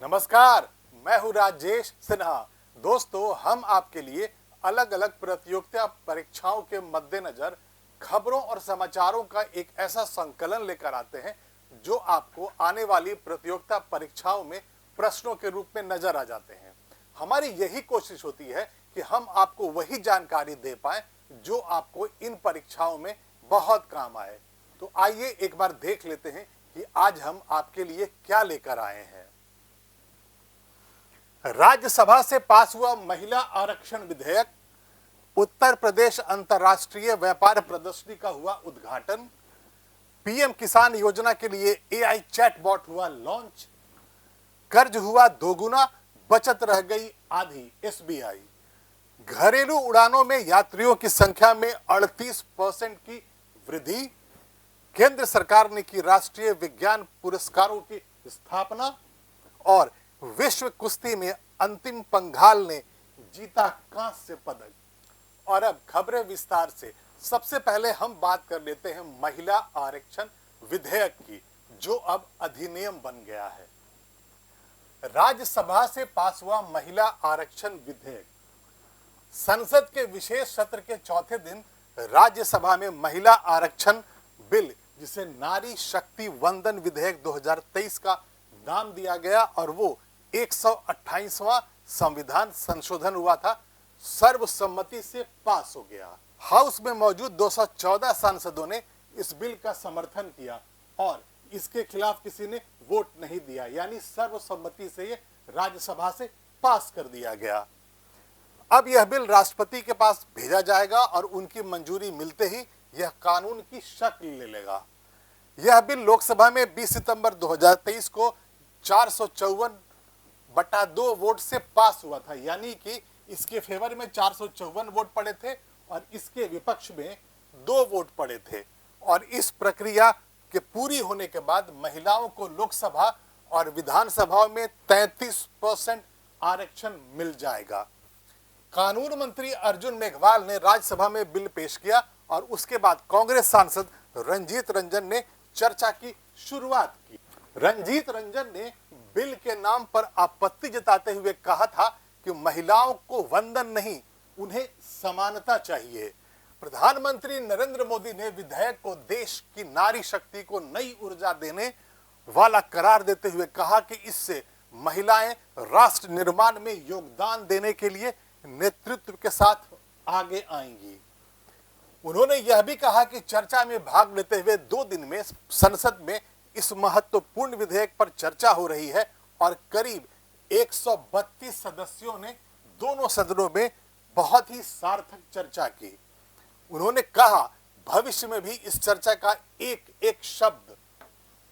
नमस्कार, मैं हूं राजेश सिन्हा। दोस्तों, हम आपके लिए अलग अलग प्रतियोगिता परीक्षाओं के मद्देनजर खबरों और समाचारों का एक ऐसा संकलन लेकर आते हैं जो आपको आने वाली प्रतियोगिता परीक्षाओं में प्रश्नों के रूप में नजर आ जाते हैं। हमारी यही कोशिश होती है कि हम आपको वही जानकारी दे पाएं जो आपको इन परीक्षाओं में बहुत काम आए। तो आइए एक बार देख लेते हैं कि आज हम आपके लिए क्या लेकर आए हैं। राज्यसभा से पास हुआ महिला आरक्षण विधेयक, उत्तर प्रदेश अंतर्राष्ट्रीय व्यापार प्रदर्शनी का हुआ उद्घाटन, पीएम किसान योजना के लिए एआई चैटबॉट हुआ लॉन्च, कर्ज हुआ दोगुना, बचत रह गई आधी एसबीआई, घरेलू उड़ानों में यात्रियों की संख्या में 38% की वृद्धि, केंद्र सरकार ने की राष्ट्रीय विज्ञान पुरस्कारों की स्थापना और विश्व कुश्ती में अंतिम पंघाल ने जीता कांस्य पदक। और अब खबरें विस्तार से। सबसे पहले हम बात कर लेते हैं महिला आरक्षण विधेयक की, जो अब अधिनियम बन गया है। राज्यसभा से पास हुआ महिला आरक्षण विधेयक। संसद के विशेष सत्र के चौथे दिन राज्यसभा में महिला आरक्षण बिल, जिसे नारी शक्ति वंदन विधेयक 2023 का नाम दिया गया और वो 128वां संविधान संशोधन हुआ था, सर्वसम्मति से पास हो गया। हाउस में मौजूद 214 सांसदों ने इस बिल का समर्थन किया और इसके खिलाफ किसी ने वोट नहीं दिया, यानी सर्वसम्मति से ये राज्यसभा से पास कर दिया गया। अब यह बिल राष्ट्रपति के पास भेजा जाएगा और उनकी मंजूरी मिलते ही यह कानून की शक्ल ले लेगा। यह बिल लोकसभा में 20 सितंबर 2023 को 454/2 वोट से पास हुआ था, यानी कि इसके फेवर में 454 वोट पड़े थे और इसके विपक्ष में 2 वोट पड़े थे। और इस प्रक्रिया के पूरी होने के बाद महिलाओं को लोकसभा और विधानसभाओं में 33% आरक्षण मिल जाएगा। कानून मंत्री अर्जुन मेघवाल ने राज्यसभा में बिल पेश किया और उसके बाद कांग्रेस सांसद रंजीत रंजन ने चर्चा की शुरुआत की। रंजीत रंजन ने बिल के नाम पर आपत्ति जताते हुए कहा था कि महिलाओं को वंदन नहीं, उन्हें समानता चाहिए। प्रधानमंत्री नरेंद्र मोदी ने विधेयक को देश की नारी शक्ति को नई ऊर्जा देने वाला करार देते हुए कहा कि इससे महिलाएं राष्ट्र निर्माण में योगदान देने के लिए नेतृत्व के साथ आगे आएंगी। उन्होंने यह भी कहा कि चर्चा में भाग लेते हुए 2 दिन में संसद में इस महत्वपूर्ण विधेयक पर चर्चा हो रही है और करीब 132 सदस्यों ने दोनों सदनों में बहुत ही सार्थक चर्चा की। उन्होंने कहा, भविष्य में भी इस चर्चा का एक एक शब्द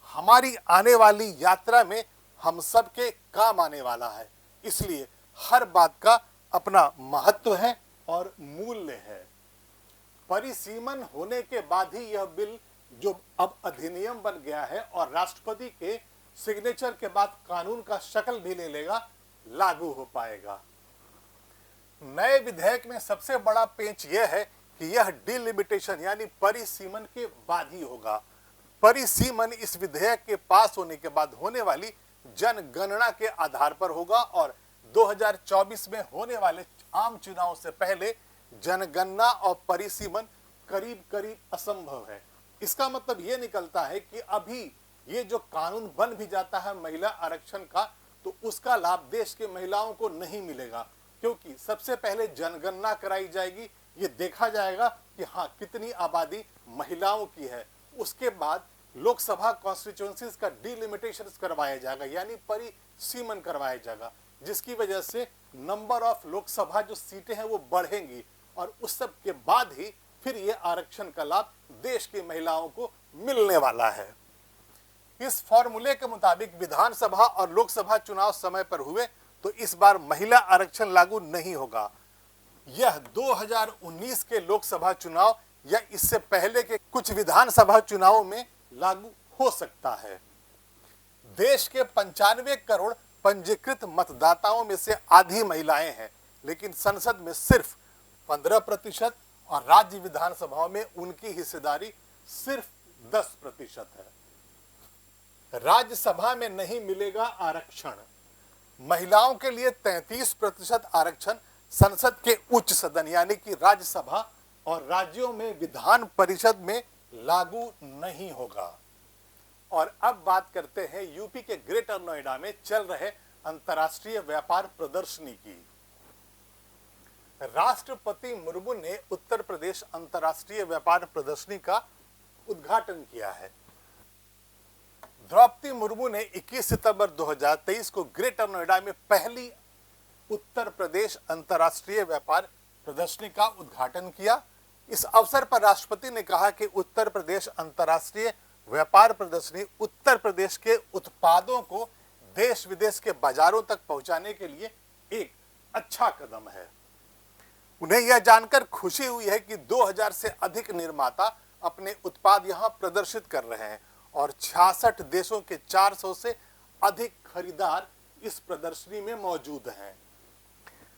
हमारी आने वाली यात्रा में हम सबके काम आने वाला है, इसलिए हर बात का अपना महत्व है और मूल्य है। परिसीमन होने के बाद ही यह बिल, जो अब अधिनियम बन गया है और राष्ट्रपति के सिग्नेचर के बाद कानून का शक्ल भी ले लेगा, लागू हो पाएगा। नए विधेयक में सबसे बड़ा पेंच यह है कि यह डिलिमिटेशन यानी परिसीमन के बाद ही होगा। परिसीमन इस विधेयक के पास होने के बाद होने वाली जनगणना के आधार पर होगा और 2024 में होने वाले आम चुनाव से पहले जनगणना और परिसीमन करीब करीब असंभव है। इसका मतलब यह निकलता है कि अभी ये जो कानून बन भी जाता है महिला आरक्षण का, तो उसका लाभ देश के महिलाओं को नहीं मिलेगा, क्योंकि सबसे पहले जनगणना कराई जाएगी, ये देखा जाएगा कि हाँ कितनी आबादी महिलाओं की है। उसके बाद लोकसभा कॉन्स्टिट्यूएंसीज का डिलिमिटेशन करवाया जाएगा, यानी परिसीमन करवाया जाएगा, जिसकी वजह से नंबर ऑफ लोकसभा जो सीटें हैं वो बढ़ेंगी और उस सब के बाद ही फिर ये आरक्षण का लाभ देश की महिलाओं को मिलने वाला है। इस फॉर्मूले के मुताबिक विधानसभा और लोकसभा चुनाव समय पर हुए तो इस बार महिला आरक्षण लागू नहीं होगा। यह 2019 के लोकसभा चुनाव या इससे पहले के कुछ विधानसभा चुनावों में लागू हो सकता है। देश के 95 करोड़ पंजीकृत मतदाताओं में से आधी महिलाएं हैं, लेकिन संसद में सिर्फ 15% और राज्य विधानसभाओं में उनकी हिस्सेदारी सिर्फ 10% है। राज्यसभा में नहीं मिलेगा आरक्षण। महिलाओं के लिए 33% आरक्षण संसद के उच्च सदन यानी कि राज्यसभा और राज्यों में विधान परिषद में लागू नहीं होगा। और अब बात करते हैं यूपी के ग्रेटर नोएडा में चल रहे अंतर्राष्ट्रीय व्यापार प्रदर्शनी की। राष्ट्रपति मुर्मू ने उत्तर प्रदेश अंतर्राष्ट्रीय व्यापार प्रदर्शनी का उद्घाटन किया है। द्रौपदी मुर्मू ने 21 सितंबर 2023 को ग्रेटर नोएडा में पहली उत्तर प्रदेश अंतर्राष्ट्रीय व्यापार प्रदर्शनी का उद्घाटन किया। इस अवसर पर राष्ट्रपति ने कहा कि उत्तर प्रदेश अंतर्राष्ट्रीय व्यापार प्रदर्शनी उत्तर प्रदेश के उत्पादों को देश विदेश के बाजारों तक पहुंचाने के लिए एक अच्छा कदम है। उन्हें यह जानकर खुशी हुई है कि 2000 से अधिक निर्माता अपने उत्पाद यहां प्रदर्शित कर रहे हैं और 66 देशों के 400 से अधिक खरीदार इस प्रदर्शनी में मौजूद हैं।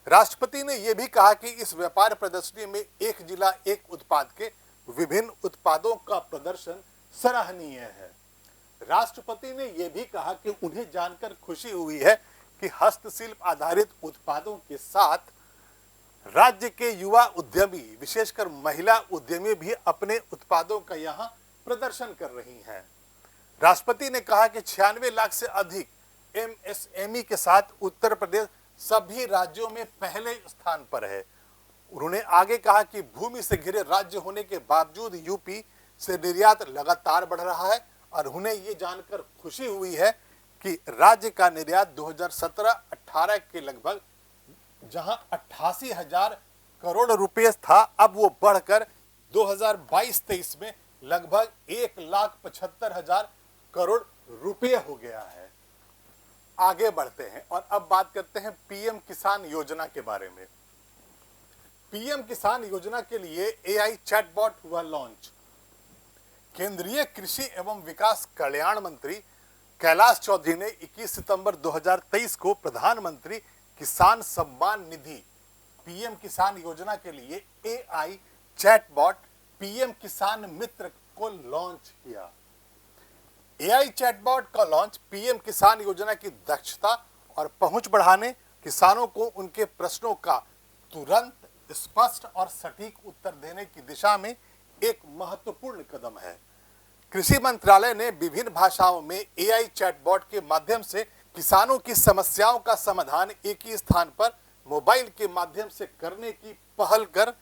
राष्ट्रपति ने यह भी कहा कि इस व्यापार प्रदर्शनी में एक जिला एक उत्पाद के विभिन्न उत्पादों का प्रदर्शन सराहनीय है। राष्ट्रपति ने यह भी कहा कि उन्हें जानकर खुशी हुई है कि हस्तशिल्प आधारित उत्पादों के साथ राज्य के युवा उद्यमी विशेषकर महिला उद्यमी भी अपने उत्पादों का यहां प्रदर्शन कर रही हैं। राष्ट्रपति ने कहा कि 96 लाख से अधिक एमएसएमई के साथ उत्तर प्रदेश सभी राज्यों में पहले स्थान पर है। उन्होंने आगे कहा कि भूमि से घिरे राज्य होने के बावजूद यूपी से निर्यात लगातार बढ़ रहा है और उन्हें ये जानकर खुशी हुई है कि राज्य का निर्यात 2017-18 के लगभग जहां 88,000 करोड़ रुपए था, अब वो बढ़कर 2022-23 में लगभग 1,75,000 करोड़ रुपए हो गया है। आगे बढ़ते हैं और अब बात करते हैं पीएम किसान योजना के बारे में। पीएम किसान योजना के लिए एआई चैटबॉट हुआ लॉन्च। केंद्रीय कृषि एवं विकास कल्याण मंत्री कैलाश चौधरी ने 21 सितंबर 2023 को प्रधानमंत्री किसान सम्मान निधि पीएम किसान योजना के लिए एआई चैटबॉट पीएम किसान मित्र को लॉन्च किया। एआई चैटबॉट का लॉन्च पीएम किसान योजना की दक्षता और पहुंच बढ़ाने, किसानों को उनके प्रश्नों का तुरंत, स्पष्ट और सटीक उत्तर देने की दिशा में एक महत्वपूर्ण कदम है। कृषि मंत्रालय ने विभिन्न भाषाओं में एआई चैटबॉट के माध्यम से किसानों की समस्याओं का समाधान एक ही स्थान पर मोबाइल के माध्यम से करने की पहल कर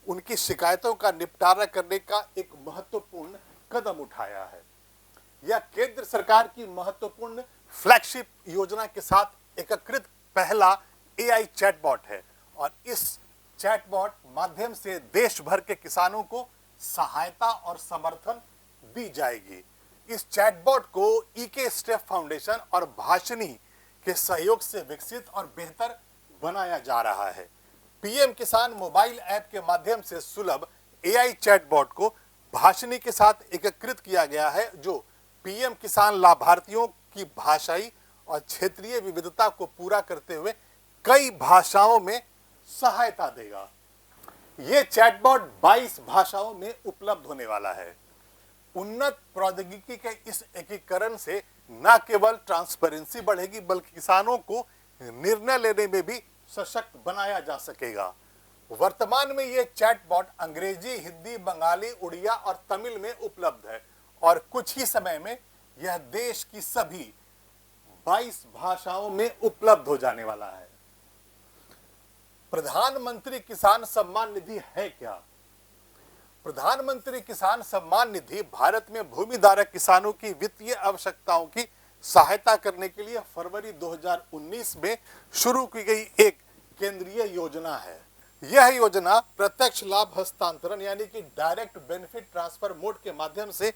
उनकी शिकायतों का निपटारा करने का एक महत्वपूर्ण कदम उठाया है। यह केंद्र सरकार की महत्वपूर्ण फ्लैगशिप योजना के साथ एकीकृत पहला एआई चैटबॉट है और इस चैटबॉट माध्यम से देश भर के किसानों को सहायता और समर्थन दी जाएगी। इस चैटबॉट को ईके स्टेप फाउंडेशन और भाषिनी के सहयोग से विकसित और बेहतर बनाया जा रहा है। पीएम किसान मोबाइल ऐप के माध्यम से सुलभ एआई चैटबॉट को भाषिनी के साथ एकीकृत किया गया है, जो पीएम किसान लाभार्थियों की भाषाई और क्षेत्रीय विविधता को पूरा करते हुए कई भाषाओं में सहायता देगा। ये चैटबॉट 22 भाषाओं में उपलब्ध होने वाला है। उन्नत प्रौद्योगिकी के इस एकीकरण से न केवल ट्रांसपेरेंसी बढ़ेगी बल्कि किसानों को निर्णय लेने में भी सशक्त बनाया जा सकेगा। वर्तमान में ये चैटबॉट अंग्रेजी, हिंदी, बंगाली, उड़िया और तमिल में उपलब्ध है और कुछ ही समय में यह देश की सभी 22 भाषाओं में उपलब्ध हो जाने वाला है। प्रधानमंत्री किसान सम्मान निधि है क्या? प्रधानमंत्री किसान सम्मान निधि भारत में भूमिधारक किसानों की वित्तीय आवश्यकताओं की सहायता करने के लिए फरवरी 2019 में शुरू की गई एक केंद्रीय योजना है। यह योजना प्रत्यक्ष लाभ हस्तांतरण यानी कि डायरेक्ट बेनिफिट ट्रांसफर मोड के माध्यम से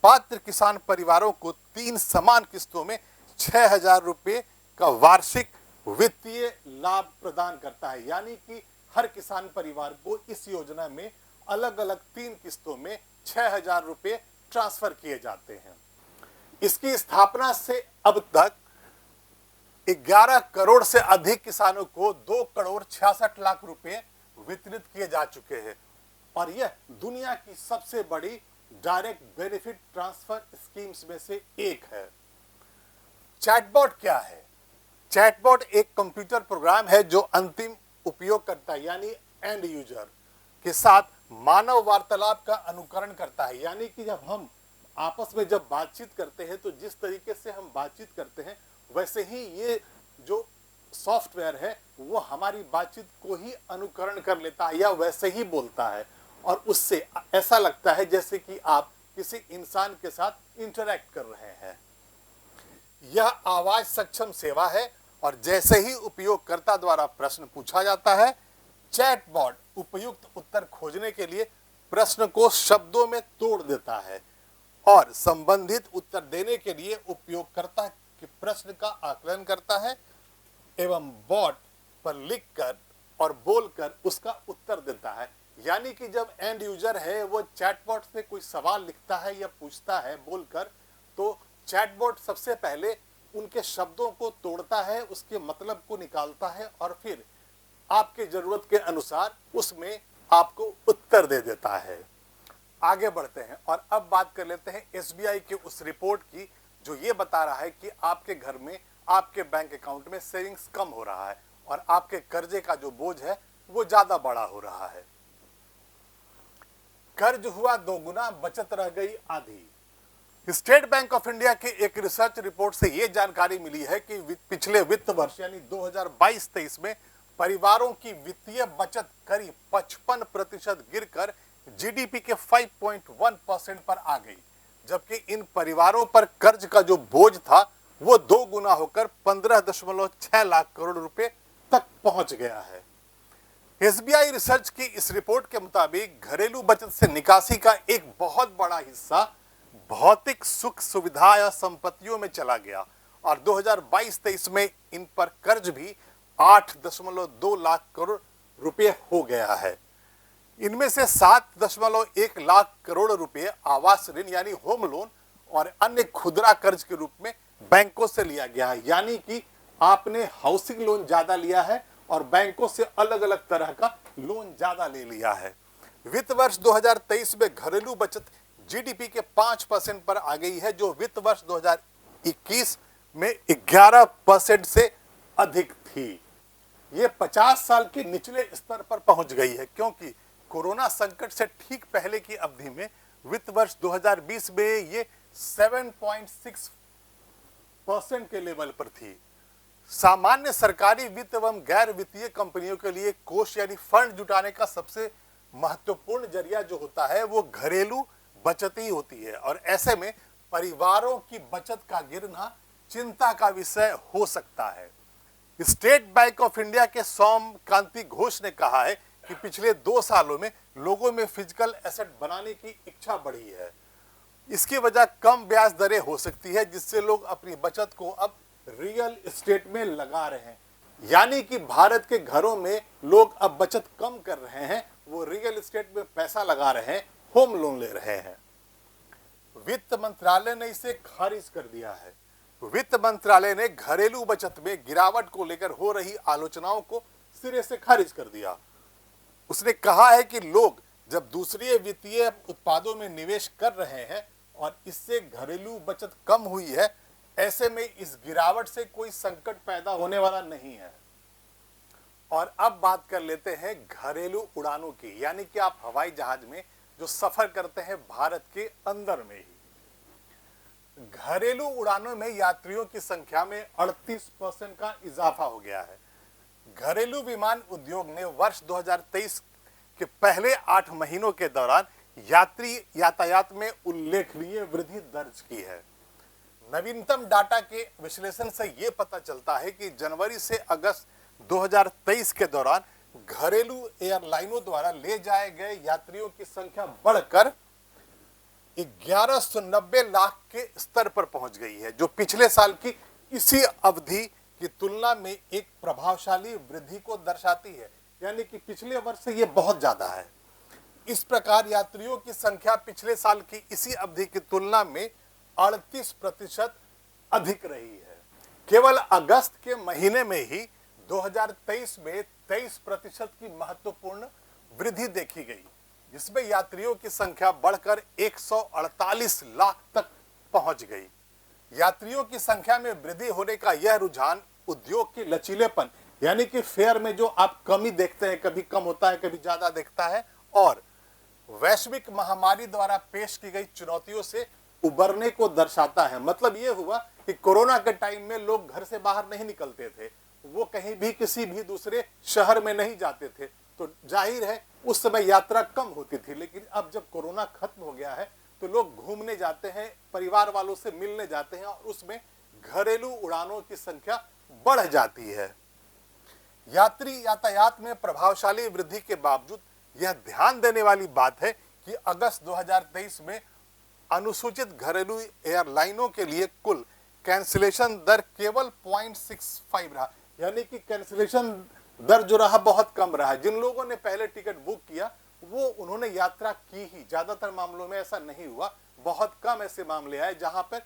पात्र किसान परिवारों को 3 समान किस्तों में 6,000 रुपये का वार्षिक वित्तीय लाभ प्रदान करता है। यानी कि हर किसान परिवार को इस योजना में अलग अलग 3 किस्तों में 6,000 रुपये ट्रांसफर किए जाते हैं। इसकी स्थापना से अब तक 11 करोड़ से अधिक किसानों को 2 करोड़ 66 लाख रुपए वितरित किए जा चुके हैं और यह दुनिया की सबसे बड़ी डायरेक्ट बेनिफिट ट्रांसफर स्कीम्स में से एक है। चैटबॉट क्या है? चैटबॉट एक कंप्यूटर प्रोग्राम है जो अंतिम उपयोगकर्ता यानी एंड यूजर के साथ मानव वार्तालाप का अनुकरण करता है। यानी कि जब हम आपस में जब बातचीत करते हैं तो जिस तरीके से हम बातचीत करते हैं वैसे ही ये जो सॉफ्टवेयर है वो हमारी बातचीत को ही अनुकरण कर लेता है या वैसे ही बोलता है और उससे ऐसा लगता है जैसे कि आप किसी इंसान के साथ इंटरैक्ट कर रहे हैं। यह आवाज सक्षम सेवा है और जैसे ही उपयोगकर्ता द्वारा प्रश्न पूछा जाता है, चैटबॉट उपयुक्त उत्तर खोजने के लिए प्रश्न को शब्दों में तोड़ देता है और संबंधित उत्तर देने के लिए उपयोगकर्ता के प्रश्न का आकलन करता है एवं बॉट पर लिखकर और बोलकर उसका उत्तर देता है। यानी कि जब एंड यूजर है वो चैटबॉट से कोई सवाल लिखता है या पूछता है बोलकर, तो चैटबॉट सबसे पहले उनके शब्दों को तोड़ता है, उसके मतलब को निकालता है और फिर आपके जरूरत के अनुसार उसमें आपको उत्तर दे देता है। आगे बढ़ते हैं और अब बात कर लेते हैं एसबीआई के उस रिपोर्ट की जो ये बता रहा है कि आपके घर में आपके बैंक अकाउंट में सेविंग्स कम हो रहा है और आपके कर्जे का जो बोझ है वो ज्यादा बड़ा हो रहा है। कर्ज हुआ दोगुना, बचत रह गई आधी। स्टेट बैंक ऑफ इंडिया के एक रिसर्च रिपोर्ट से यह जानकारी मिली है कि पिछले वित्त वर्ष यानी 2022-23 में परिवारों की वित्तीय बचत करीब 55% गिरकर जीडीपी के 5.1% पर आ गई, जबकि इन परिवारों पर कर्ज का जो बोझ था वो 2 गुना होकर 15.6 लाख करोड़ रुपए तक पहुंच गया है। एसबीआई रिसर्च की इस रिपोर्ट के मुताबिक घरेलू बचत से निकासी का एक बहुत बड़ा हिस्सा भौतिक सुख सुविधा या संपत्तियों में चला गया और 2022-23 में इन पर कर्ज भी 8.2 लाख करोड़ रुपए हो गया है। इनमें से 7.1 लाख करोड़ रुपए आवास ऋण यानी होम लोन और अन्य खुदरा कर्ज के रूप में बैंकों से लिया गया है। यानी कि आपने हाउसिंग लोन ज्यादा लिया है और बैंकों से अलग अलग तरह का लोन ज्यादा ले लिया है। वित्त वर्ष 2023 में घरेलू बचत जीडीपी के 5% पर आ गई है, जो वित्त वर्ष 2021 में 11% से अधिक थी। ये 50 साल के निचले स्तर पर पहुंच गई है, क्योंकि कोरोना संकट से ठीक पहले की अवधि में वित्त वर्ष 2020 में ये 7.6% के लेवल पर थी। सामान्य सरकारी वित्त एवं गैर वित्तीय कंपनियों के लिए कोष यानी फंड जुटाने का सबसे महत्वपूर्ण जरिया जो होता है वो घरेलू बचत ही होती है और ऐसे में परिवारों की बचत का गिरना चिंता का विषय हो सकता है। स्टेट बैंक ऑफ इंडिया के सौम्यकांति घोष ने कहा है कि पिछले 2 सालों में लोगों में फिजिकल एसेट बनाने की इच्छा बढ़ी है। इसकी वजह कम ब्याज दरें हो सकती है, जिससे लोग अपनी बचत को अब रियल एस्टेट में लगा रहे हैं। यानी कि भारत के घरों में लोग अब बचत कम कर रहे हैं, वो रियल एस्टेट में पैसा लगा रहे हैं, होम लोन ले रहे हैं। वित्त मंत्रालय ने इसे खारिज कर दिया है। वित्त मंत्रालय ने घरेलू बचत में गिरावट को लेकर हो रही आलोचनाओं को सिरे से खारिज कर दिया। उसने कहा है कि लोग जब दूसरे वित्तीय उत्पादों में निवेश कर रहे हैं और इससे घरेलू बचत कम हुई है, ऐसे में इस गिरावट से कोई संकट पैदा होने वाला नहीं है। और अब बात कर लेते हैं घरेलू उड़ानों की, यानी कि आप हवाई जहाज में जो सफर करते हैं भारत के अंदर में ही। घरेलू उड़ानों में यात्रियों की संख्या में 38% का इजाफा हो गया है। घरेलू विमान उद्योग ने वर्ष 2023 के पहले 8 महीनों के दौरान यात्री यातायात में उल्लेखनीय वृद्धि दर्ज की है। नवीनतम डाटा के विश्लेषण से यह पता चलता है कि जनवरी से अगस्त 2023 के दौरान घरेलू एयरलाइनों द्वारा ले जाए गए यात्रियों की संख्या बढ़कर 1190 लाख के स्तर पर पहुंच गई है, जो पिछले साल की इसी अवधि की तुलना में एक प्रभावशाली वृद्धि को दर्शाती है। यानी कि पिछले वर्ष से ये बहुत ज्यादा है। इस प्रकार यात्रियों की संख्या पिछले साल की इसी अवधि की तुलना में 38% अधिक रही है। केवल अगस्त के महीने में ही 2023 में 23% की महत्वपूर्ण वृद्धि देखी गई, जिसमें यात्रियों की संख्या बढ़कर 148 लाख तक पहुंच गई। यात्रियों की संख्या में वृद्धि होने का यह रुझान उद्योग के लचीलेपन, यानी कि फेयर में जो आप कमी देखते हैं, कभी कम होता है कभी ज्यादा दिखता है, और वैश्विक महामारी द्वारा पेश की गई चुनौतियों से उबरने को दर्शाता है। मतलब ये हुआ कि कोरोना के टाइम में लोग घर से बाहर नहीं निकलते थे, वो कहीं भी किसी भी दूसरे शहर में नहीं जाते थे, तो जाहिर है उस समय यात्रा कम होती थी। लेकिन अब जब कोरोना खत्म हो गया है तो लोग घूमने जाते हैं, परिवार वालों से मिलने जाते हैं, और उसमें घरेलू उड़ानों की संख्या बढ़ जाती है। यात्री यातायात में प्रभावशाली वृद्धि के बावजूद यह ध्यान देने वाली बात है कि अगस्त 2023 में अनुसूचित घरेलू एयरलाइनों के लिए कुल कैंसिलेशन दर केवल 0.65 रहा, यानी कि कैंसिलेशन दर जो रहा बहुत कम रहा। जिन लोगों ने पहले टिकट बुक किया वो उन्होंने यात्रा की ही, ज्यादातर मामलों में ऐसा नहीं हुआ, बहुत कम ऐसे मामले आए जहां पर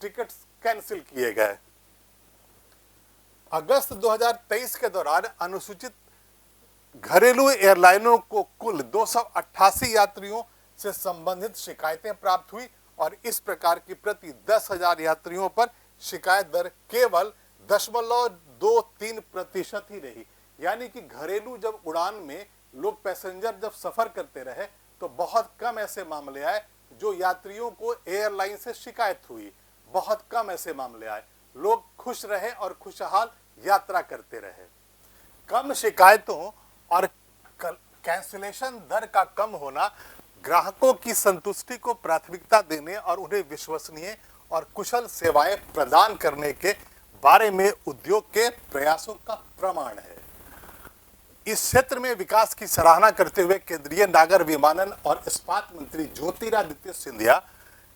टिकट्स कैंसिल किए गए। अगस्त 2023 के दौरान अनुसूचित घरेलू एयरलाइनों को कुल 288 यात्रियों से संबंधित शिकायतें प्राप्त हुई, और इस प्रकार की प्रति 10,000 यात्रियों पर शिकायत दर केवल 0.23% ही रही। यानी कि घरेलू जब उड़ान में लोग पैसेंजर जब सफर करते रहे तो बहुत कम ऐसे मामले आए जो यात्रियों को एयरलाइन से शिकायत हुई, बहुत कम ऐसे मामले आए, लोग खुश रहे और खुशहाल यात्रा करते रहे। कम शिकायतों और कैंसिलेशन दर का कम होना ग्राहकों की संतुष्टि को प्राथमिकता देने और उन्हें विश्वसनीय और कुशल सेवाएं प्रदान करने के बारे में उद्योग के प्रयासों का प्रमाण है। इस क्षेत्र में विकास की सराहना करते हुए केंद्रीय नागर विमानन और इस्पात मंत्री ज्योतिरादित्य सिंधिया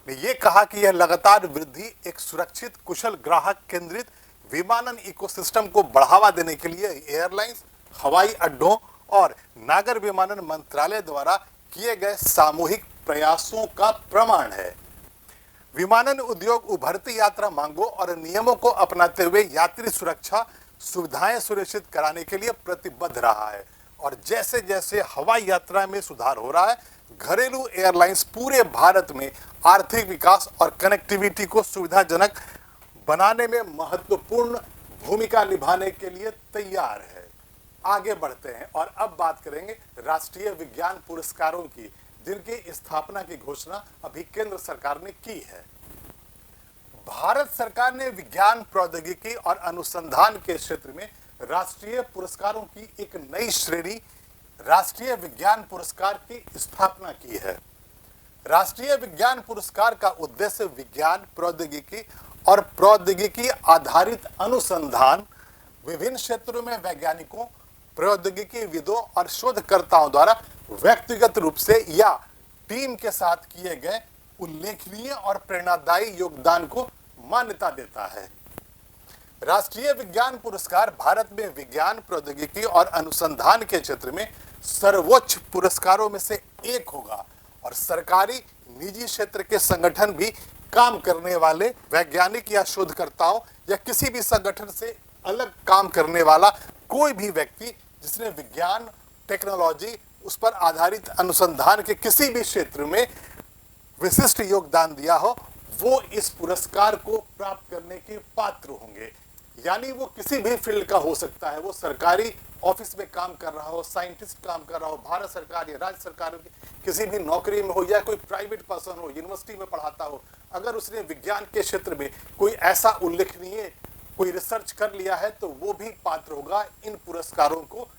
ने यह कहा कि यह लगातार वृद्धि एक सुरक्षित, कुशल, ग्राहक केंद्रित विमानन इकोसिस्टम को बढ़ावा देने के लिए एयरलाइंस, हवाई अड्डों और नागर विमानन मंत्रालय द्वारा किए गए सामूहिक प्रयासों का प्रमाण है। विमानन उद्योग उभरती यात्रा मांगों और नियमों को अपनाते हुए यात्री सुरक्षा सुविधाएं सुनिश्चित कराने के लिए प्रतिबद्ध रहा है, और जैसे जैसे हवाई यात्रा में सुधार हो रहा है, घरेलू एयरलाइंस पूरे भारत में आर्थिक विकास और कनेक्टिविटी को सुविधाजनक बनाने में महत्वपूर्ण भूमिका निभाने के लिए तैयार है। आगे बढ़ते हैं और अब बात करेंगे राष्ट्रीय विज्ञान पुरस्कारों की, जिनकी स्थापना की घोषणा अभी केंद्र सरकार ने की है। भारत सरकार ने विज्ञान, प्रौद्योगिकी और अनुसंधान के क्षेत्र में राष्ट्रीय पुरस्कारों की एक नई श्रेणी राष्ट्रीय विज्ञान पुरस्कार की स्थापना की है। राष्ट्रीय विज्ञान पुरस्कार का उद्देश्य विज्ञान, प्रौद्योगिकी और प्रौद्योगिकी आधारित अनुसंधान, विभिन्न क्षेत्रों में वैज्ञानिकों, प्रौद्योगिकीविदों और शोधकर्ताओं द्वारा व्यक्तिगत रूप से या टीम के साथ किए गए उल्लेखनीय और प्रेरणादायी योगदान को मान्यता देता है। राष्ट्रीय विज्ञान पुरस्कार भारत में विज्ञान, प्रौद्योगिकी और अनुसंधान के क्षेत्र में सर्वोच्च पुरस्कारों में से एक होगा, और सरकारी, निजी क्षेत्र के संगठन भी काम करने वाले वैज्ञानिक या शोधकर्ताओं या किसी भी संगठन से अलग काम करने वाला कोई भी व्यक्ति जिसने विज्ञान, टेक्नोलॉजी, उस पर आधारित अनुसंधान के किसी भी क्षेत्र में विशिष्ट योगदान दिया हो, वो इस पुरस्कार को प्राप्त करने के पात्र होंगे। यानी वो किसी भी फील्ड का हो सकता है, वो सरकारी ऑफिस में काम कर रहा हो, साइंटिस्ट काम कर रहा हो, भारत सरकार या राज्य सरकार की किसी भी नौकरी में हो, या कोई प्राइवेट पर्सन हो, यूनिवर्सिटी में पढ़ाता हो, अगर उसने विज्ञान के क्षेत्र में कोई ऐसा उल्लेखनीय कोई रिसर्च कर लिया है तो वो भी पात्र होगा इन पुरस्कारों को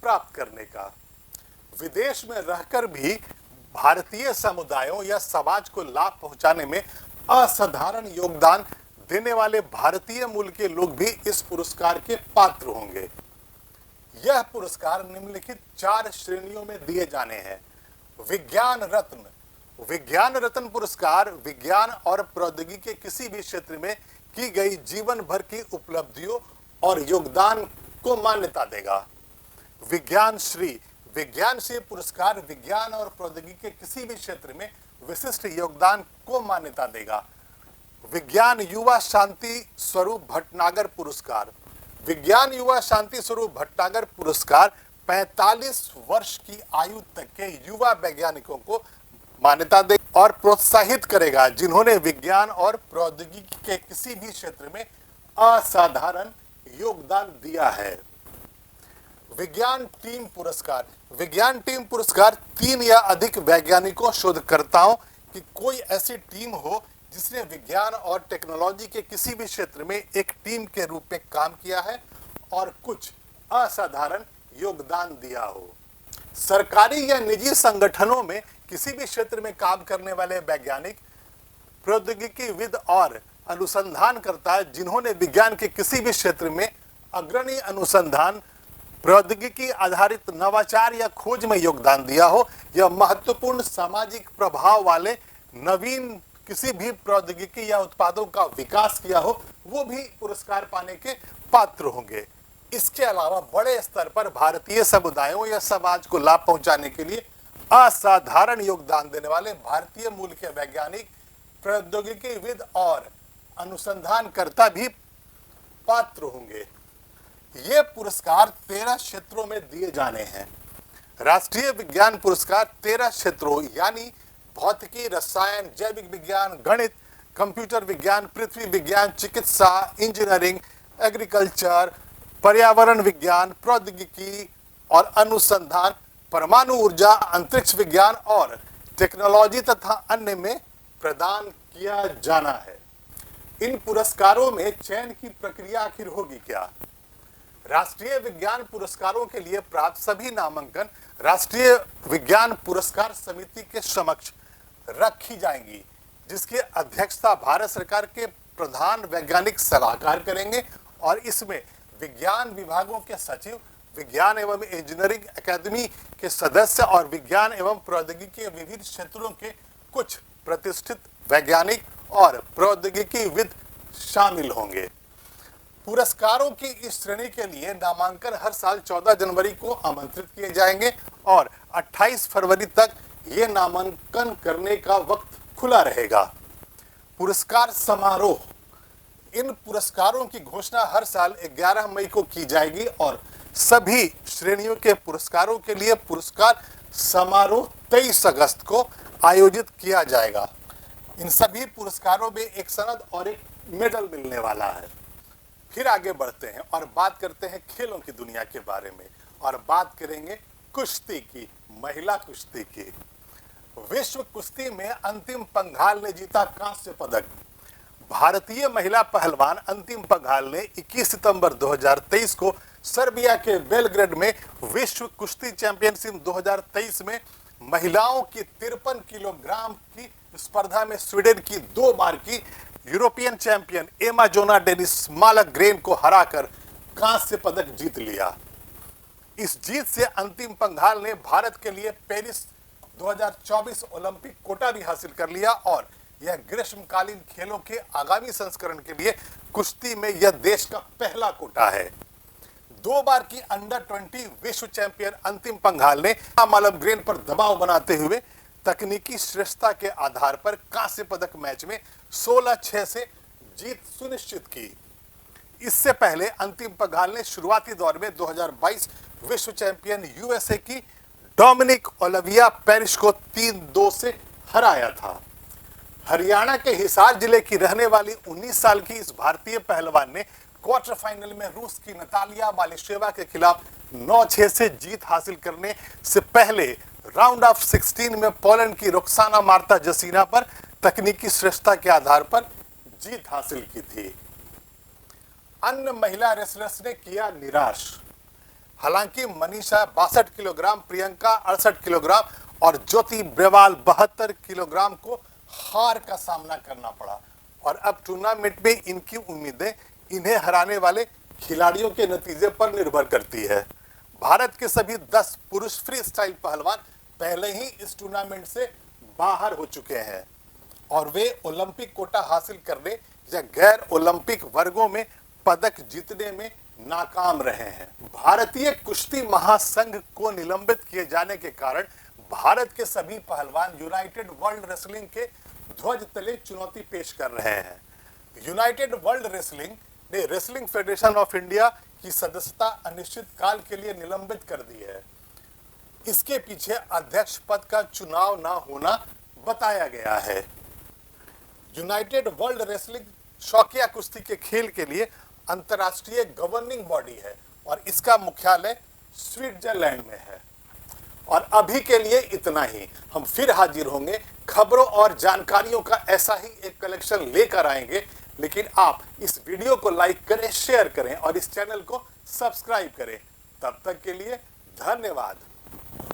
प्राप्त करने का। विदेश में रहकर भी भारतीय समुदायों या समाज को लाभ पहुंचाने में असाधारण योगदान देने वाले भारतीय मूल के लोग भी इस पुरस्कार के पात्र होंगे। यह पुरस्कार निम्नलिखित 4 श्रेणियों में दिए जाने हैं। विज्ञान रत्न। विज्ञान रत्न पुरस्कार विज्ञान और प्रौद्योगिकी के किसी भी क्षेत्र में की गई जीवन भर की उपलब्धियों और योगदान को मान्यता देगा। विज्ञान श्री। विज्ञान श्री पुरस्कार विज्ञान और प्रौद्योगिकी के किसी भी क्षेत्र में विशिष्ट योगदान को मान्यता देगा। विज्ञान युवा शांति स्वरूप भटनागर पुरस्कार। विज्ञान युवा शांति स्वरूप भटनागर पुरस्कार 45 वर्ष की आयु तक के युवा वैज्ञानिकों को मान्यता दे और प्रोत्साहित करेगा जिन्होंने विज्ञान और प्रौद्योगिकी के किसी भी क्षेत्र में असाधारण योगदान दिया है। विज्ञान टीम पुरस्कार। विज्ञान टीम पुरस्कार 3 या अधिक वैज्ञानिकों, शोधकर्ताओं की कोई ऐसी टीम हो जिसने विज्ञान और टेक्नोलॉजी के किसी भी क्षेत्र में एक टीम के रूप में काम किया है और कुछ असाधारण योगदान दिया हो। सरकारी या निजी संगठनों में किसी भी क्षेत्र में काम करने वाले वैज्ञानिक, प्रौद्योगिकीविद और अनुसंधानकर्ता जिन्होंने विज्ञान के किसी भी क्षेत्र में अग्रणी अनुसंधान, प्रौद्योगिकी आधारित नवाचार या खोज में योगदान दिया हो या महत्वपूर्ण सामाजिक प्रभाव वाले नवीन किसी भी प्रौद्योगिकी या उत्पादों का विकास किया हो, वो भी पुरस्कार पाने के पात्र होंगे। इसके अलावा बड़े स्तर पर भारतीय समुदायों या समाज को लाभ पहुंचाने के लिए असाधारण योगदान देने वाले भारतीय मूल के वैज्ञानिक, प्रौद्योगिकीविद और अनुसंधानकर्ता भी पात्र होंगे। ये पुरस्कार 13 क्षेत्रों में दिए जाने हैं। राष्ट्रीय विज्ञान पुरस्कार 13 क्षेत्रों यानी भौतिकी, रसायन, जैविक विज्ञान, गणित, कंप्यूटर विज्ञान, पृथ्वी विज्ञान, चिकित्सा, इंजीनियरिंग, एग्रीकल्चर, पर्यावरण विज्ञान, प्रौद्योगिकी और अनुसंधान, परमाणु ऊर्जा, अंतरिक्ष विज्ञान और टेक्नोलॉजी तथा अन्य में प्रदान किया जाना है। इन पुरस्कारों में चयन की प्रक्रिया आखिर होगी क्या? राष्ट्रीय विज्ञान पुरस्कारों के लिए प्राप्त सभी नामांकन राष्ट्रीय विज्ञान पुरस्कार समिति के समक्ष रखी जाएंगी, जिसकी अध्यक्षता भारत सरकार के प्रधान वैज्ञानिक सलाहकार करेंगे और इसमें विज्ञान विभागों के सचिव, विज्ञान एवं इंजीनियरिंग अकादमी के सदस्य और विज्ञान एवं प्रौद्योगिकी के विभिन्न क्षेत्रों के कुछ प्रतिष्ठित वैज्ञानिक और प्रौद्योगिकीविद शामिल होंगे। पुरस्कारों की इस श्रेणी के लिए नामांकन हर साल 14 जनवरी को आमंत्रित किए जाएंगे और 28 फरवरी तक ये नामांकन करने का वक्त खुला रहेगा। पुरस्कार समारोह। इन पुरस्कारों की घोषणा हर साल 11 मई को की जाएगी और सभी श्रेणियों के पुरस्कारों के लिए पुरस्कार समारोह 23 अगस्त को आयोजित किया जाएगा। इन सभी पुरस्कारों में एक सनद और एक मेडल मिलने वाला है। फिर आगे बढ़ते हैं और बात करते हैं खेलों की दुनिया के बारे में और बात करेंगे कुश्ती की, महिला कुश्ती की। विश्व कुश्ती में अंतिम पंघाल ने जीता कांस्य पदक। भारतीय महिला पहलवान अंतिम पंघाल ने 21 सितंबर 2023 को सर्बिया के बेलग्रेड में विश्व कुश्ती चैंपियनशिप 2023 में महिलाओं की 53 किलोग्राम की स्पर्धा में स्वीडन की 2 बार की यूरोपियन चैंपियन एमाजोना डेनिस मालग्रेन को हराकर कांस्य पदक जीत लिया। इस जीत से अंतिम पंघाल ने भारत के लिए पेरिस 2024 ओलंपिक कोटा भी हासिल कर लिया और यह ग्रीष्मकालीन खेलों के आगामी संस्करण के लिए कुश्ती में यह देश का पहला कोटा है। 2 बार की अंडर 20 विश्व चैंपियन अंतिम पंघाल ने मालग्रेन पर दबाव बनाते हुए तकनीकी श्रेष्ठता के आधार पर कांस्य पदक मैच में 16-6 से जीत सुनिश्चित की। इससे पहले अंतिम पंघाल ने शुरुआती दौर में 2022 विश्व चैंपियन यूएसए की डोमिनिक ओलिविया पेरिस को 3-2 से हराया था। हरियाणा के हिसार जिले की रहने वाली 19 साल की इस भारतीय पहलवान ने क्वार्टर फाइनल में रूस की नतालिया मालिशेवा के खिलाफ 9-6 से जीत हासिल करने से पहले राउंड ऑफ 16 में पोलैंड की रोक्साना मार्ता जसीना पर तकनीकी श्रेष्ठता के आधार पर जीत हासिल की थी। अन्य महिला रेसलर्स ने किया निराश। हालांकि मनीषा 62 किलोग्राम, प्रियंका 68 किलोग्राम और ज्योति ब्रेवाल 72 किलोग्राम को हार का सामना करना पड़ा और अब टूर्नामेंट में इनकी उम्मीदें इन्हें हराने वाले खिलाड़ियों के नतीजे पर निर्भर करती है। भारत के सभी 10 पुरुष फ्री स्टाइल पहलवान पहले ही इस टूर्नामेंट से बाहर हो चुके हैं और वे ओलंपिक कोटा हासिल करने या गैर ओलंपिक वर्गों में पदक जीतने में नाकाम रहे हैं। भारतीय कुश्ती महासंघ को निलंबित किए जाने के कारण भारत के सभी पहलवान यूनाइटेड वर्ल्ड रेसलिंग के ध्वज तले चुनौती पेश कर रहे हैं। यूनाइटेड वर्ल्ड रेसलिंग ने रेसलिंग फेडरेशन ऑफ इंडिया की सदस्यता अनिश्चित काल के लिए निलंबित कर दी है। इसके पीछे अध्यक्ष पद का चुनाव ना होना बताया गया है। यूनाइटेड वर्ल्ड रेसलिंग शौकिया कुश्ती के खेल के लिए अंतर्राष्ट्रीय गवर्निंग बॉडी है और इसका मुख्यालय स्विट्जरलैंड में है। और अभी के लिए इतना ही। हम फिर हाजिर होंगे, खबरों और जानकारियों का ऐसा ही एक कलेक्शन लेकर आएंगे। लेकिन आप इस वीडियो को लाइक करें, शेयर करें और इस चैनल को सब्सक्राइब करें। तब तक के लिए धन्यवाद।